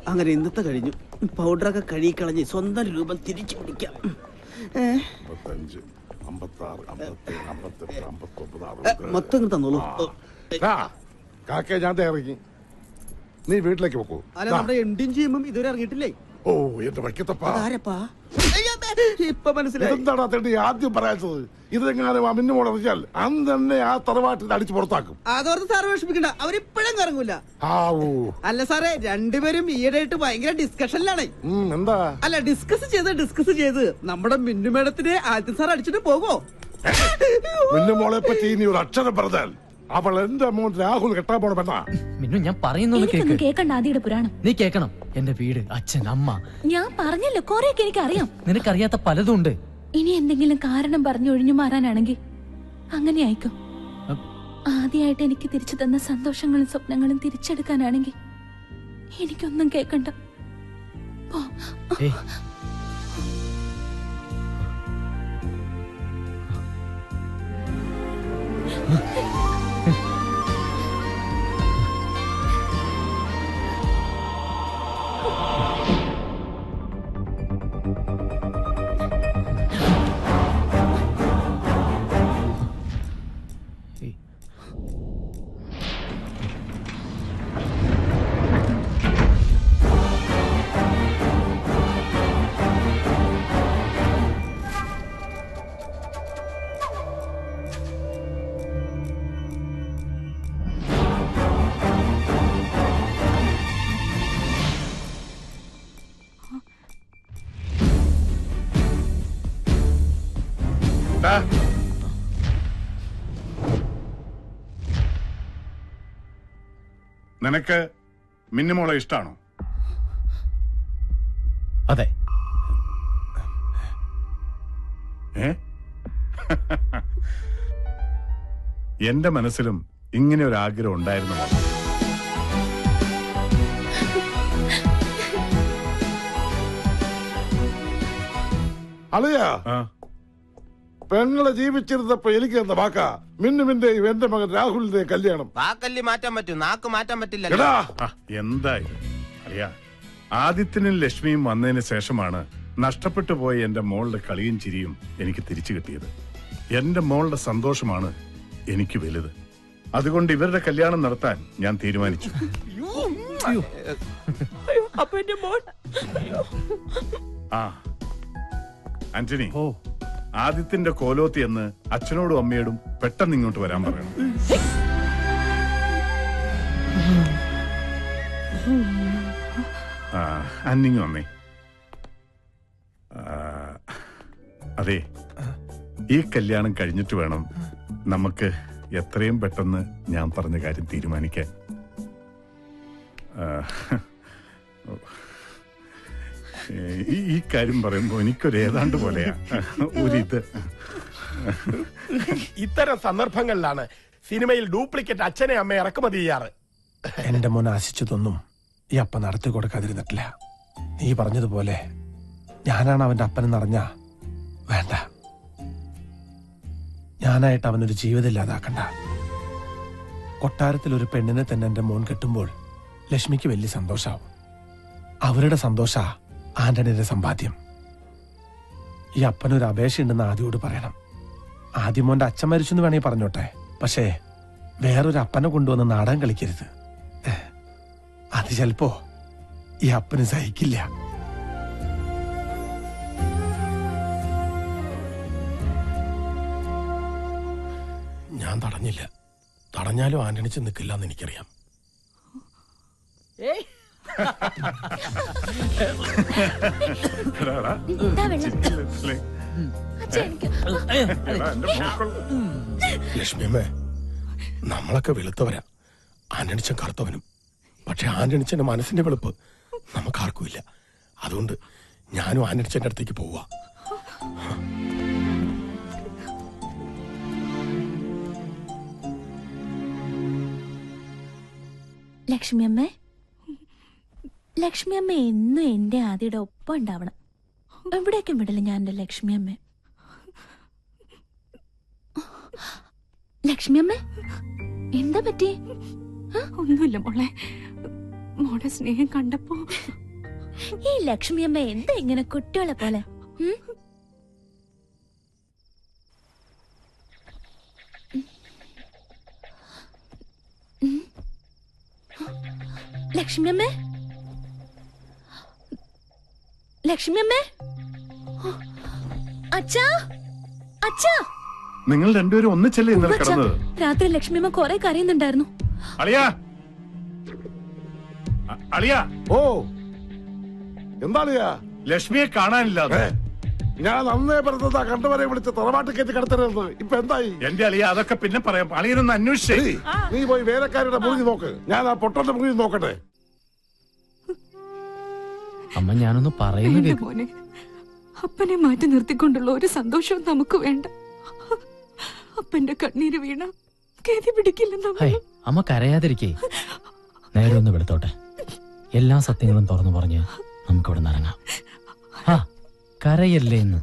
അങ്ങനെ ഇന്നത്തെ കഴിഞ്ഞു. പൗഡറൊക്കെ കഴുകിക്കളഞ്ഞ് സ്വന്തം രൂപം തിരിച്ചു പിടിക്കാം. മൊത്തം തന്നോളൂ. ഞാൻ ഇറങ്ങി, നീ വീട്ടിലേക്ക് പോക്കൂ. അല്ല, നമ്മുടെ എൻഡിങ് ചെയ്യുമ്പം ഇതുവരെ ഇറങ്ങിയിട്ടില്ലേ? ഓ എന്റെ വയ്ക്കത്തപ്പാ, ഇപ്പൊ മനസ്സിലായി. എന്താടാ തേണ്ടി ആദ്യം പറയാത്തത്? ഇതെങ്ങാനും ആ മിന്നു മോളെ അറിഞ്ഞാൽ അന്ന് തന്നെ ആ തറവാട്ടിൽ അടിച്ചു പുറത്താക്കും. അതോർത്ത് സാറ് വിഷമിക്കണ്ട, അവരിപ്പോഴും കറങ്ങൂല. അല്ല സാറേ, രണ്ടുപേരും ഈയിടെയായിട്ട് ഭയങ്കര ഡിസ്കഷനിലാണ്. എന്താ? അല്ല, ഡിസ്കസ് ചെയ്ത് നമ്മുടെ മിന്നു മേഡത്തിനെ ആദ്യം സാർ അടിച്ചിട്ട് പോകോ? മിന്നു മോളെ പറ്റി നീ ഒരു അക്ഷരം പറഞ്ഞാൽ അവൾ എന്റെ മോൻ രാഹുൽ കെട്ടാൻ പോണ പെണ്ണാ. മിന്നു, ഞാൻ പറയുന്നത് കേക്കണ്ട. ആദിയുടെ പുരാണം നീ കേക്കണം. എന്റെ വീട്, അച്ഛൻ, അമ്മ, ഞാൻ പറഞ്ഞല്ലോ, കൊറേയൊക്കെ എനിക്ക് അറിയാം. നിനക്കറിയാത്ത പലതും ഉണ്ട്. ഇനി എന്തെങ്കിലും കാരണം പറഞ്ഞു ഒഴിഞ്ഞു മാറാനാണെങ്കിൽ അങ്ങനെ ആയിക്കോ. ആദ്യമായിട്ട് എനിക്ക് തിരിച്ചു തന്ന സന്തോഷങ്ങളും സ്വപ്നങ്ങളും തിരിച്ചെടുക്കാനാണെങ്കിൽ എനിക്കൊന്നും കേക്കണ്ട. നിനക്ക് മിന്നുമോളെ ഇഷ്ടാണോ? അതെ. എന്റെ മനസ്സിലും ഇങ്ങനെ ഒരു ആഗ്രഹം ഉണ്ടായിരുന്നു. അളിയാ, പെങ്ങളെ ജീവിച്ചിരുന്നപ്പോ എനിക്ക് തന്ന വാക്കാ മിന്നുവിന്റെയും എന്റെ മകൻ രാഹുലിന്റെയും കല്യാണം. വാക്കല്ലി മാറ്റാൻ പറ്റും, നാക്ക് മാറ്റാൻ പറ്റില്ല. എന്തായി അറിയാ, ആദിത്യനും ലക്ഷ്മിയും വന്നതിന് ശേഷമാണ് നഷ്ടപ്പെട്ടു പോയ എന്റെ മോളുടെ കളിയും ചിരിയും എനിക്ക് തിരിച്ചു കിട്ടിയത്. എന്റെ മോളുടെ സന്തോഷമാണ് എനിക്ക് വലുത്. അതുകൊണ്ട് ഇവരുടെ കല്യാണം നടത്താൻ ഞാൻ തീരുമാനിച്ചു. ആന്റണി, ആദിത്യന്റെ കോലോത്തി എന്ന് അച്ഛനോടും അമ്മയോടും പെട്ടെന്ന് ഇങ്ങോട്ട് വരാൻ പറയണം. അന്നിങ് വന്നേ. അതെ, ഈ കല്യാണം കഴിഞ്ഞിട്ട് വേണം നമുക്ക് എത്രയും പെട്ടെന്ന് ഞാൻ പറഞ്ഞ കാര്യം തീരുമാനിക്കാൻ. ഈ കാര്യം പറയുമ്പോ എനിക്കൊരു ഏതാണ്ട് പോലെയാ ഒരിത്. ഇത്തരം സന്ദർഭങ്ങളിലാണ് സിനിമയിൽ ഡ്യൂപ്ലിക്കേറ്റ് അച്ഛനെ അമ്മയെ ഇറക്കുമതി ചെയ്യാറ്. എന്റെ മോൻ ആശിച്ചതൊന്നും ഈ അപ്പ നടത്തി കൊടുക്കാതിരുന്നിട്ടില്ല. നീ പറഞ്ഞതുപോലെ ഞാനാണ് അവന്റെ അപ്പനെന്നറിഞ്ഞ വേണ്ട. ഞാനായിട്ട് അവനൊരു ജീവിതം ഇല്ലാതാക്കണ്ട. കൊട്ടാരത്തിൽ ഒരു പെണ്ണിനെ തന്നെ എന്റെ മോൻ കെട്ടുമ്പോൾ ലക്ഷ്മിക്ക് വലിയ സന്തോഷാവും. അവരുടെ സന്തോഷ ആന്റണിയുടെ സമ്പാദ്യം. ഈ അപ്പനൊരു അപേക്ഷയുണ്ടെന്ന് ആദ്യോട് പറയണം. ആദ്യം മോന്റെ അച്ഛൻ മരിച്ചു എന്ന് വേണമെങ്കിൽ പറഞ്ഞോട്ടെ, പക്ഷേ വേറൊരു അപ്പനെ കൊണ്ടുവന്ന് നാടകം കളിക്കരുത്. അത് ചിലപ്പോ ഈ അപ്പന് സഹിക്കില്ല. ഞാൻ തടഞ്ഞില്ല. തടഞ്ഞാലും ആന്റണിച്ച് നിൽക്കില്ല എന്ന് എനിക്കറിയാം. ലക്ഷ്മിയമ്മേ, നമ്മളൊക്കെ വെളുത്തവരാ, ആന്റണിച്ചൻ കറുത്തവനും. പക്ഷെ ആന്റണിച്ചന്റെ മനസ്സിന്റെ വെളുപ്പ് നമുക്കാർക്കുമില്ല. അതുകൊണ്ട് ഞാനും ആന്റണിച്ചന്റെ അടുത്തേക്ക് പോവാ. ലക്ഷ്മിയമ്മേ, ലക്ഷ്മിയമ്മ എന്നും എന്റെ ആദിയുടെ ഒപ്പം ഉണ്ടാവണം. എവിടേക്കും വിടില്ല ഞാൻ എന്റെ ലക്ഷ്മിയമ്മ. ലക്ഷ്മിയമ്മ, എന്താ പറ്റി? ഒന്നുമില്ല മോളെ, മോടെ സ്നേഹം കണ്ടപ്പോ ഈ ലക്ഷ്മിയമ്മ എന്താ ഇങ്ങനെ കുട്ടികളെ പോലെ ഉം? ലക്ഷ്മിയമ്മേ, ലക്ഷ്മിയമ്മേ, അച്ഛാ, അച്ഛാ. നിങ്ങൾ രണ്ടുപേരും ഒന്നിച്ചല്ലേ ഇന്നലെ അച്ഛാ, കിടന്നത്? രാത്രി ലക്ഷ്മിയമ്മ കുറെ കരയുന്നുണ്ടായിരുന്നു. അളിയാ, അളിയാ, ഓ എന്താളിയാ? ലക്ഷ്മിയെ കാണാനില്ല. ഞാൻ അന്നേ പറഞ്ഞതാ കണ്ടുവരെ വിളിച്ച് തറവാട്ട് കയറ്റി കിടത്തരുത്. ഇപ്പൊ എന്തായി? എന്റെ അളിയ അതൊക്കെ പിന്നെ പറയാം. അളിയനൊന്ന് അന്വേഷിച്ചേ. നീ പോയി വേലക്കാരുടെ മുറി നോക്ക്, ഞാൻ ആ പൊട്ടന്റെ മുറി നോക്കട്ടെ. അമ്മ ഞാനൊന്ന് പറയുന്നത് വേണ്ട കേക്ക്. മോനെ, അപ്പനെ മാറ്റി നിർത്തിക്കൊണ്ടുള്ള ഒരു സന്തോഷവും നമുക്ക് വേണ്ട. അപ്പന്റെ കണ്ണീര് വീണ ഗതി പിടിക്കില്ലെന്ന് ഹൈ, അമ്മ കരയാതിരിക്കേ. നേരെ ഒന്ന് വെളുത്തോട്ടെ. എല്ലാ സത്യങ്ങളും തുറന്നു പറഞ്ഞ് നമുക്ക് ഇവിടെ ഇറങ്ങാം. ആ കരയല്ലേ എന്ന്.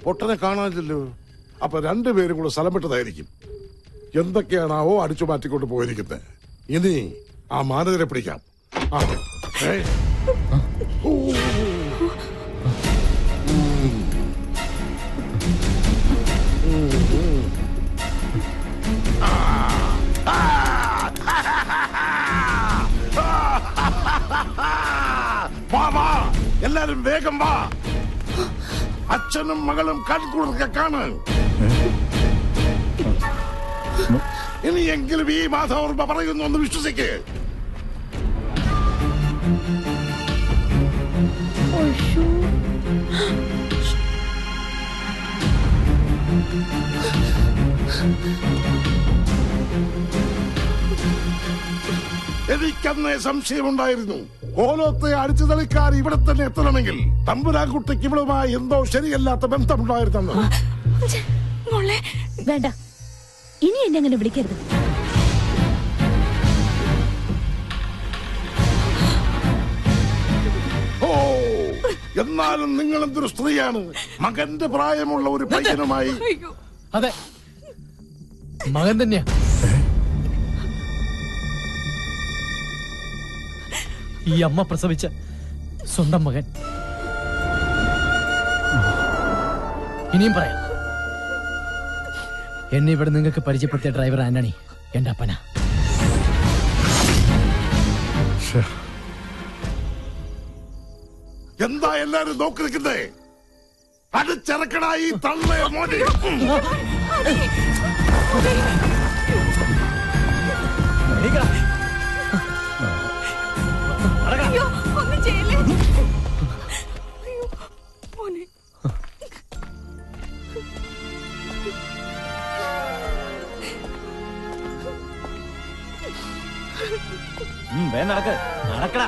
പൊട്ടനെ കാണാനില്ലല്ലോ. അപ്പൊ രണ്ടുപേരും കൂടെ സ്ഥലം വിട്ടതായിരിക്കും. എന്തൊക്കെയാണാവോ അടിച്ചു മാറ്റിക്കൊണ്ട് പോയിരിക്കുന്നത്. ഇനി ആ മാനേജരെ പിടിക്കാം. ആ, ഓ. വാ വാ, എല്ലാരും വേഗം വാ. അച്ഛനും മകളും കൺകുളിർക്കെ കാണാൻ. ഇനിയെങ്കിലും ഈ മാധവർമ്മ പറയുന്നു ഒന്ന് വിശ്വസിക്ക്. എനിക്കന്നേ സംശയമുണ്ടായിരുന്നു. കോലത്തെ അടിച്ചു തളിക്കാർ ഇവിടെ തന്നെ എത്തണമെങ്കിൽ തമ്പുരാൻകുട്ടിക്ക് ഇവളുമായി എന്തോ ശരിയല്ലാത്ത ബന്ധമുണ്ടായിരുന്നു. വേണ്ട, ഇനി എന്നെ അങ്ങനെ വിളിക്കരുത്. ഓ, എന്നാലും നിങ്ങൾ എന്തൊരു സ്ത്രീയാണ്. മകന്റെ പ്രായമുള്ള ഒരു പയ്യനുമായി. അതെ, മകൻ തന്നെയാ. ഈ അമ്മ പ്രസവിച്ച സ്വന്തം മകൻ. ഇനിയും പറയാം, എന്നെ ഇവിടെ നിങ്ങൾക്ക് പരിചയപ്പെടുത്തിയ ഡ്രൈവർ ആന്റണി എന്റെ അപ്പനാ. എന്താ എല്ലാരും നോക്കി നിൽക്കുന്നേ? അടിച്ചിറക്കടായി തള്ളേ മോനെ. അയ്യോ, ഒന്നും ചെയ്യല്ലേ. അയ്യോ, മോനെ. നടക്കടാ.